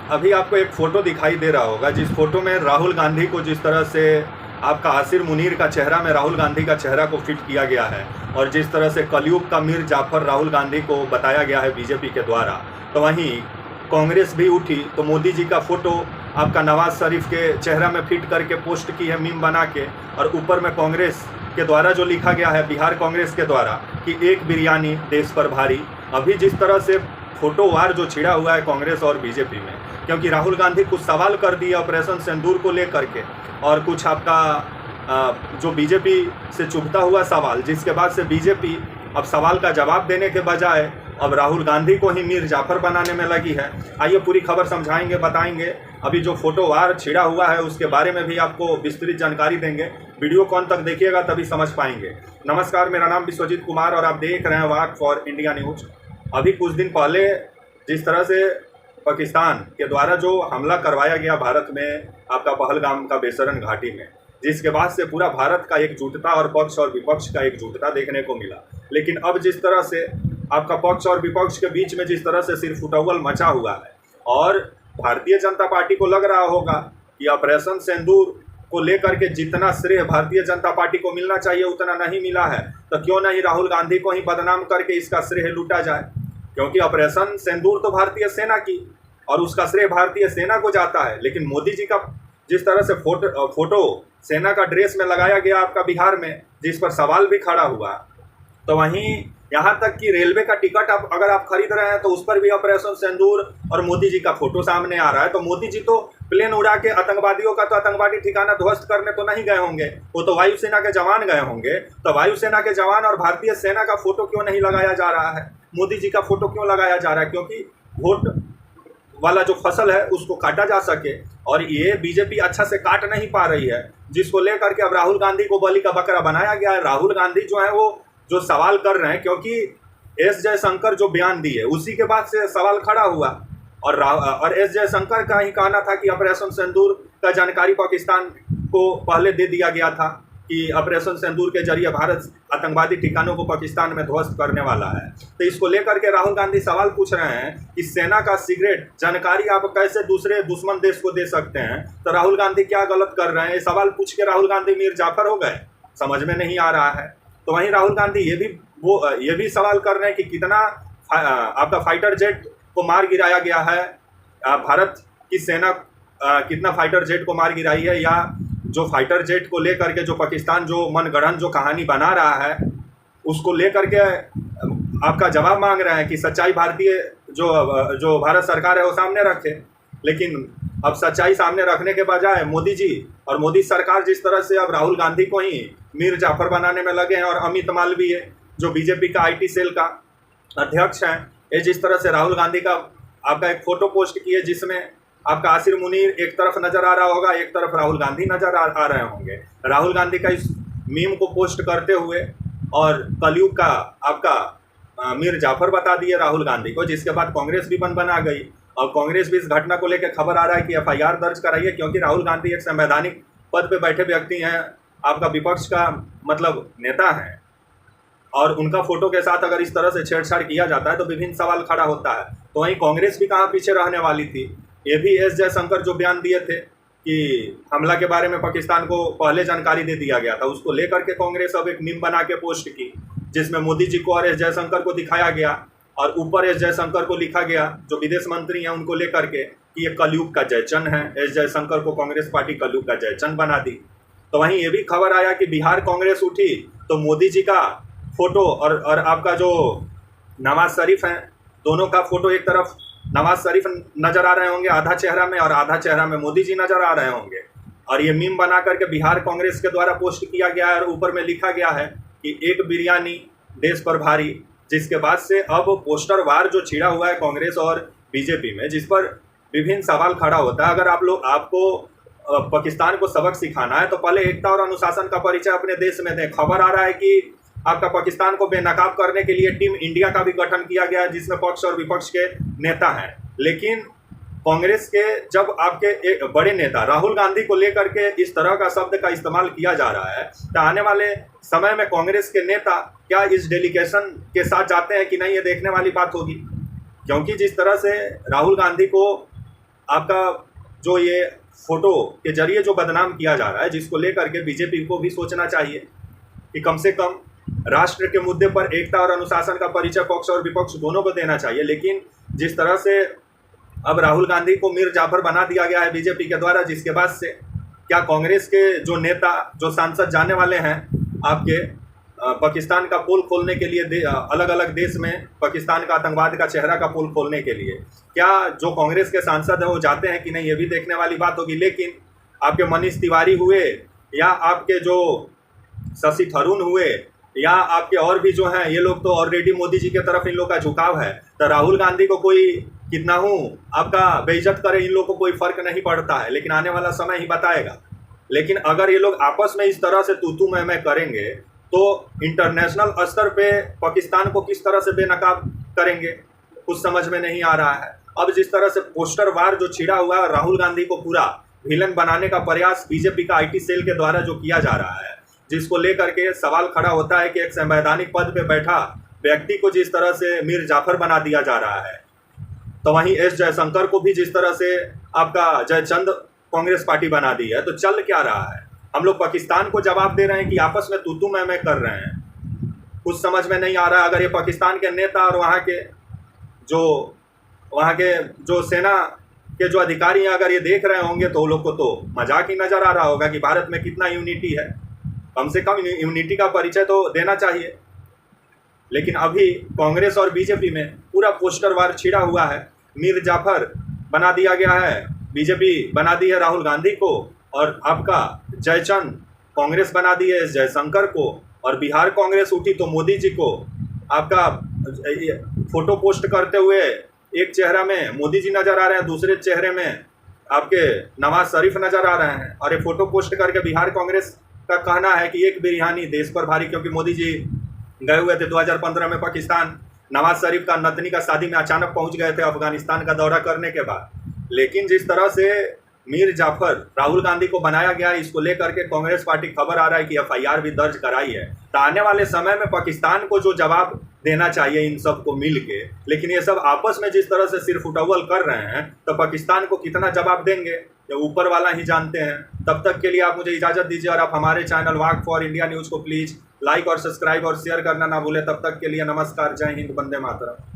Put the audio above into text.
अभी आपको एक फ़ोटो दिखाई दे रहा होगा, जिस फ़ोटो में राहुल गांधी को जिस तरह से आपका आसिर मुनीर का चेहरा में राहुल गांधी का चेहरा को फिट किया गया है और जिस तरह से कलयुग का मीर जाफर राहुल गांधी को बताया गया है बीजेपी के द्वारा, तो वहीं कांग्रेस भी उठी तो मोदी जी का फ़ोटो आपका नवाज शरीफ के चेहरा में फिट करके पोस्ट की है मीम बना के, और ऊपर में कांग्रेस के द्वारा जो लिखा गया है बिहार कांग्रेस के द्वारा कि एक बिरयानी देश पर भारी। अभी जिस तरह से फोटो वार जो छिड़ा हुआ है कांग्रेस और बीजेपी में, क्योंकि राहुल गांधी कुछ सवाल कर दिए ऑपरेशन सिंदूर को लेकर के, और कुछ आपका जो बीजेपी से चुभता हुआ सवाल, जिसके बाद से बीजेपी अब सवाल का जवाब देने के बजाय अब राहुल गांधी को ही मीर जाफर बनाने में लगी है। आइए पूरी खबर समझाएंगे, बताएंगे। अभी जो फोटो वार छिड़ा हुआ है उसके बारे में भी आपको विस्तृत जानकारी देंगे। वीडियो कौन तक देखिएगा तभी समझ पाएंगे। नमस्कार, मेरा नाम विश्वजीत कुमार और आप देख रहे हैं वाक फॉर इंडिया न्यूज। अभी कुछ दिन पहले जिस तरह से पाकिस्तान के द्वारा जो हमला करवाया गया भारत में आपका पहलगाम का बेसरन घाटी में, जिसके बाद से पूरा भारत का एकजुटता और पक्ष और विपक्ष का एकजुटता देखने को मिला। लेकिन अब जिस तरह से आपका पक्ष और विपक्ष के बीच में जिस तरह से सिर्फ उटव्वल मचा हुआ है, और भारतीय जनता पार्टी को लग रहा होगा कि ऑपरेशन सिंदूर को लेकर के जितना श्रेय भारतीय जनता पार्टी को मिलना चाहिए उतना नहीं मिला है, तो क्यों नहीं राहुल गांधी को ही बदनाम करके इसका श्रेय लूटा जाए। क्योंकि ऑपरेशन सिंदूर तो भारतीय सेना की और उसका श्रेय भारतीय सेना को जाता है। लेकिन मोदी जी का जिस तरह से फोटो सेना का ड्रेस में लगाया गया आपका बिहार में, जिस पर सवाल भी खड़ा हुआ, तो वहीं यहाँ तक कि रेलवे का टिकट अगर आप खरीद रहे हैं तो उस पर भी ऑपरेशन सिंदूर और मोदी जी का फोटो सामने आ रहा है। तो मोदी जी तो प्लेन उड़ा के आतंकवादियों का तो आतंकवादी ठिकाना ध्वस्त करने तो नहीं गए होंगे, वो तो वायुसेना के जवान गए होंगे। तो वायुसेना के जवान और भारतीय सेना का फोटो क्यों नहीं लगाया जा रहा है, मोदी जी का फोटो क्यों लगाया जा रहा है? क्योंकि वोट वाला जो फसल है उसको काटा जा सके, और ये बीजेपी अच्छा से काट नहीं पा रही है, जिसको लेकर के अब राहुल गांधी को बलि का बकरा बनाया गया है। राहुल गांधी जो है वो जो सवाल कर रहे हैं, क्योंकि एस जयशंकर जो बयान दिए उसी के बाद से सवाल खड़ा हुआ, और एस जयशंकर का ही कहना था कि ऑपरेशन सिंदूर का जानकारी पाकिस्तान को पहले दे दिया गया था कि ऑपरेशन सिंदूर के जरिए भारत आतंकवादी ठिकानों को पाकिस्तान में ध्वस्त करने वाला है। तो इसको लेकर के राहुल गांधी सवाल पूछ रहे हैं कि सेना का सीक्रेट जानकारी आप कैसे दूसरे दुश्मन देश को दे सकते हैं। तो राहुल गांधी क्या गलत कर रहे हैं? ये सवाल पूछ के राहुल गांधी मीर जाफर हो गए, समझ में नहीं आ रहा है। तो वहीं राहुल गांधी ये भी सवाल कर रहे हैं कि कितना आपका फाइटर जेट को मार गिराया गया है, भारत की सेना कितना फाइटर जेट को मार गिराई है, या जो फाइटर जेट को लेकर के जो पाकिस्तान जो मनगढ़ंत जो कहानी बना रहा है उसको लेकर के आपका जवाब मांग रहे हैं कि सच्चाई भारतीय जो भारत सरकार है वो सामने रखे। लेकिन अब सच्चाई सामने रखने के बजाय मोदी जी और मोदी सरकार जिस तरह से अब राहुल गांधी को ही मीर जाफर बनाने में लगे हैं, और अमित मालवीय जो बीजेपी का आईटी सेल का अध्यक्ष हैं, ये जिस तरह से राहुल गांधी का आपका एक फोटो पोस्ट किए जिसमें आपका आसिर मुनीर एक तरफ नजर आ रहा होगा, एक तरफ राहुल गांधी नजर आ रहे होंगे। राहुल गांधी का इस मीम को पोस्ट करते हुए और कलयुग का आपका मीर जाफर बता दिए राहुल गांधी को, जिसके बाद कांग्रेस भी बना गई। और कांग्रेस भी इस घटना को लेकर खबर आ रहा है कि एफआईआर दर्ज कराइए, क्योंकि राहुल गांधी एक संवैधानिक पद पे बैठे व्यक्ति हैं, आपका विपक्ष का मतलब नेता है, और उनका फोटो के साथ अगर इस तरह से छेड़छाड़ किया जाता है तो विभिन्न सवाल खड़ा होता है। तो वहीं कांग्रेस भी कहाँ पीछे रहने वाली थी। ये भी एस जयशंकर जो बयान दिए थे कि हमला के बारे में पाकिस्तान को पहले जानकारी दे दिया गया था, उसको लेकर के कांग्रेस अब एक मीम बना के पोस्ट की, जिसमें मोदी जी को और एस जयशंकर को दिखाया गया, और ऊपर एस जयशंकर को लिखा गया जो विदेश मंत्री हैं उनको लेकर के कि ये कलयुग का जयचंद है। एस जयशंकर को कांग्रेस पार्टी कलयुग का जयचंद बना दी। तो वहीं ये भी खबर आया कि बिहार कांग्रेस उठी तो मोदी जी का फोटो और आपका जो नवाज शरीफ हैं, दोनों का फोटो एक तरफ नवाज शरीफ नजर आ रहे होंगे आधा चेहरा में, और आधा चेहरा में मोदी जी नजर आ रहे होंगे। और ये मीम बना करके बिहार कांग्रेस के द्वारा पोस्ट किया गया है, और ऊपर में लिखा गया है कि एक बिरयानी देश पर भारी। जिसके बाद से अब पोस्टर वार जो छिड़ा हुआ है कांग्रेस और बीजेपी में, जिस पर विभिन्न सवाल खड़ा होता है। अगर आपको पाकिस्तान को सबक सिखाना है तो पहले एकता और अनुशासन का परिचय अपने देश में दें। खबर आ रहा है कि आपका पाकिस्तान को बेनकाब करने के लिए टीम इंडिया का भी गठन किया गया है, जिसमें पक्ष और विपक्ष के नेता हैं। लेकिन कांग्रेस के जब आपके एक बड़े नेता राहुल गांधी को लेकर के इस तरह का शब्द का इस्तेमाल किया जा रहा है, तो आने वाले समय में कांग्रेस के नेता क्या इस डेलीगेशन के साथ जाते हैं कि नहीं, ये देखने वाली बात होगी। क्योंकि जिस तरह से राहुल गांधी को आपका जो ये फोटो के जरिए जो बदनाम किया जा रहा है, जिसको लेकर के बीजेपी को भी सोचना चाहिए कि कम से कम राष्ट्र के मुद्दे पर एकता और अनुशासन का परिचय पक्ष और विपक्ष दोनों को देना चाहिए। लेकिन जिस तरह से अब राहुल गांधी को मीर जाफर बना दिया गया है बीजेपी के द्वारा, जिसके बाद से क्या कांग्रेस के जो नेता जो सांसद जाने वाले हैं आपके पाकिस्तान का पोल खोलने के लिए अलग अलग देश में पाकिस्तान का आतंकवाद का चेहरा का पोल खोलने के लिए, क्या जो कांग्रेस के सांसद हैं वो जाते हैं कि नहीं, ये भी देखने वाली बात होगी। लेकिन आपके मनीष तिवारी हुए या आपके जो शशि थरूर हुए या आपके और भी जो हैं, ये लोग तो ऑलरेडी मोदी जी के तरफ इन लोग का झुकाव है। तो राहुल गांधी को कोई कितना हूँ आपका बेइज्जत करे, इन लोग को कोई फर्क नहीं पड़ता है, लेकिन आने वाला समय ही बताएगा। लेकिन अगर ये लोग आपस में इस तरह से तू मैं करेंगे तो इंटरनेशनल स्तर पे पाकिस्तान को किस तरह से बेनकाब करेंगे, कुछ समझ में नहीं आ रहा है। अब जिस तरह से पोस्टर वार जो छिड़ा हुआ है, राहुल गांधी को पूरा विलन बनाने का प्रयास बीजेपी का IT सेल के द्वारा जो किया जा रहा है, जिसको लेकर के सवाल खड़ा होता है कि एक संवैधानिक पद पे बैठा व्यक्ति को जिस तरह से मीर जाफर बना दिया जा रहा है, तो वहीं S जयशंकर को भी जिस तरह से आपका जयचंद कांग्रेस पार्टी बना दी है, तो चल क्या रहा है। हम लोग पाकिस्तान को जवाब दे रहे हैं कि आपस में तू मैं कर रहे हैं, कुछ समझ में नहीं आ रहा है। अगर ये पाकिस्तान के नेता और वहाँ के जो सेना के जो अधिकारी हैं अगर ये देख रहे होंगे तो वो लोग को तो मजाक ही नज़र आ रहा होगा कि भारत में कितना यूनिटी है। कम से कम यूनिटी का परिचय तो देना चाहिए। लेकिन अभी कांग्रेस और बीजेपी में पूरा पोस्टर वार छिड़ा हुआ है, मीर जाफर बना दिया गया है, बीजेपी बना दी है राहुल गांधी को, और आपका जयचंद कांग्रेस बना दी है S जयशंकर को, और बिहार कांग्रेस उठी तो मोदी जी को आपका फोटो पोस्ट करते हुए एक चेहरा में मोदी जी नज़र आ रहे हैं, दूसरे चेहरे में आपके नवाज शरीफ नज़र आ रहे हैं। और ये फोटो पोस्ट करके बिहार कांग्रेस का कहना है कि एक बिरयानी देश पर भारी, क्योंकि मोदी जी गए हुए थे 2015 में पाकिस्तान, नवाज शरीफ का नतनी का शादी में अचानक पहुंच गए थे अफगानिस्तान का दौरा करने के बाद। लेकिन जिस तरह से मीर जाफर राहुल गांधी को बनाया गया, इसको लेकर के कांग्रेस पार्टी खबर आ रहा है कि FIR भी दर्ज कराई है। तो आने वाले समय में पाकिस्तान को जो जवाब देना चाहिए इन सब को मिल के, लेकिन ये सब आपस में जिस तरह से सिर्फ उटव्वल कर रहे हैं, तो पाकिस्तान को कितना जवाब देंगे ये ऊपर वाला ही जानते हैं। तब तक के लिए आप मुझे इजाज़त दीजिए, और आप हमारे channel walk for India news को प्लीज़ लाइक और सब्सक्राइब और शेयर करना ना भूलें। तब तक के लिए नमस्कार, जय हिंद, वंदे मातरम।